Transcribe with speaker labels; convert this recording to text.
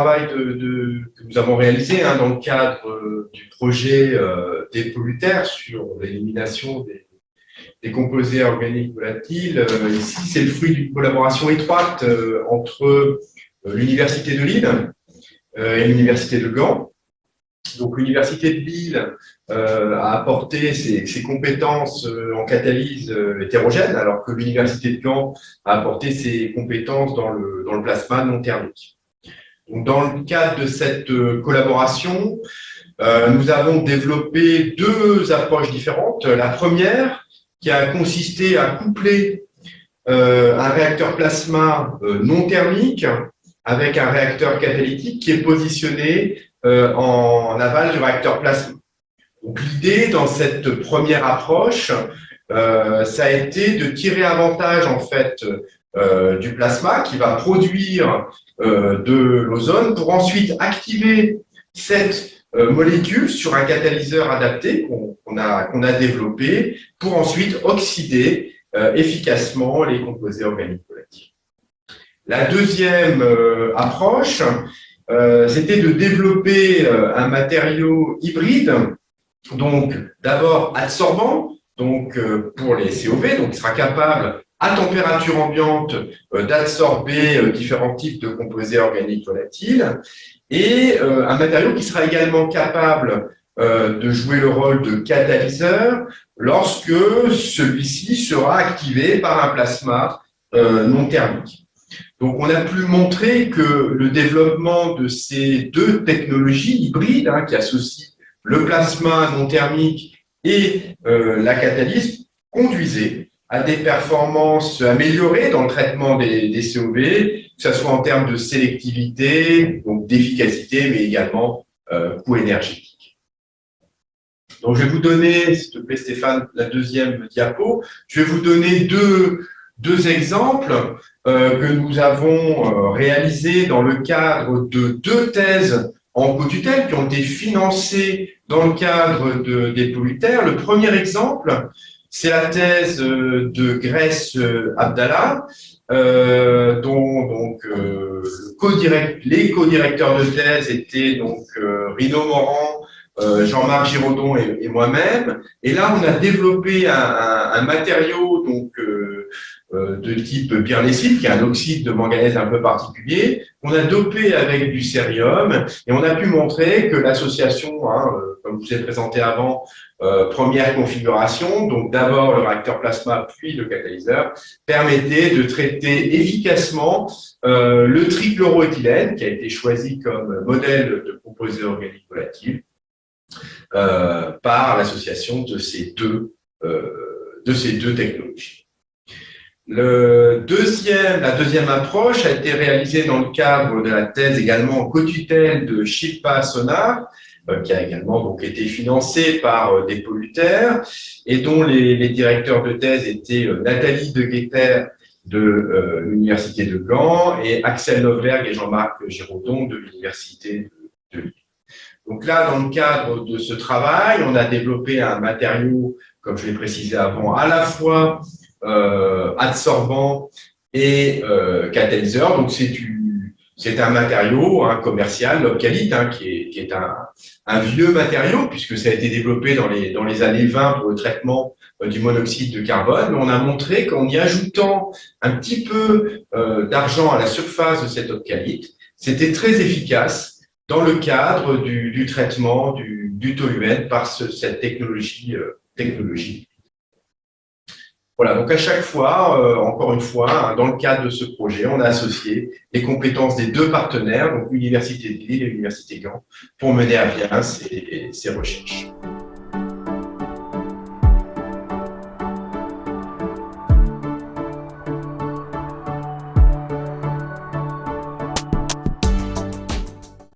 Speaker 1: travail que nous avons réalisé dans le cadre du projet dépolluter sur l'élimination des composés organiques volatiles. Ici, c'est le fruit d'une collaboration étroite entre l'Université de Lille et l'Université de Gand. Donc, l'Université de Lille a apporté ses compétences en catalyse hétérogène, alors que l'Université de Gand a apporté ses compétences dans le plasma non thermique. Donc, dans le cadre de cette collaboration, nous avons développé deux approches différentes. La première, qui a consisté à coupler un réacteur plasma non thermique avec un réacteur catalytique qui est positionné en aval du réacteur plasma. Donc l'idée dans cette première approche, ça a été de tirer avantage en fait du plasma qui va produire de l'ozone pour ensuite activer cette molécule sur un catalyseur adapté qu'on a développé pour ensuite oxyder efficacement les composés organiques volatiles. La deuxième approche, c'était de développer un matériau hybride, donc d'abord adsorbant, donc pour les COV, donc il sera capable à température ambiante d'absorber différents types de composés organiques volatiles, et un matériau qui sera également capable de jouer le rôle de catalyseur lorsque celui-ci sera activé par un plasma non thermique. Donc, on a pu montrer que le développement de ces deux technologies hybrides qui associent le plasma non thermique et la catalyse conduisait à des performances améliorées dans le traitement des COV, que ce soit en termes de sélectivité, donc d'efficacité, mais également coût énergétique. Donc, je vais vous donner, s'il te plaît Stéphane, la deuxième diapo. Je vais vous donner deux exemples que nous avons réalisés dans le cadre de deux thèses en co-tutelle qui ont été financées dans le cadre dépolluter. Le premier exemple, c'est la thèse de Grèce Abdallah, dont donc les co-directeurs de thèse étaient donc Rino Morand, Jean-Marc Giraudon et moi-même. Et là, on a développé un matériau donc de type birlécite, qui est un oxyde de manganèse un peu particulier, qu'on a dopé avec du cérium, et on a pu montrer que l'association, comme je vous ai présenté avant, première configuration, donc d'abord le réacteur plasma puis le catalyseur, permettait de traiter efficacement le trichloroéthylène, qui a été choisi comme modèle de composé organique volatile, par l'association de ces deux technologies. La deuxième approche a été réalisée dans le cadre de la thèse également en co-tutelle de Shilpa Sonar, qui a également donc été financée par dépolluter et dont les directeurs de thèse étaient Nathalie De Guetter de l'Université de Gand et Axel Novlerg et Jean-Marc Giraudon de l'Université de Lille. Donc là, dans le cadre de ce travail, on a développé un matériau, comme je l'ai précisé avant, à la fois adsorbant et catalyseur. Donc c'est un matériau commercial, l'Opcalite, qui est un vieux matériau puisque ça a été développé dans les années 20 pour le traitement du monoxyde de carbone. Mais on a montré qu'en y ajoutant un petit peu d'argent à la surface de cet Opcalite, c'était très efficace dans le cadre du traitement du toluène par cette technologie. Voilà, donc à chaque fois, encore une fois, dans le cadre de ce projet, on a associé les compétences des deux partenaires, donc l'Université de Lille et l'Université Gand, pour mener à bien ces recherches.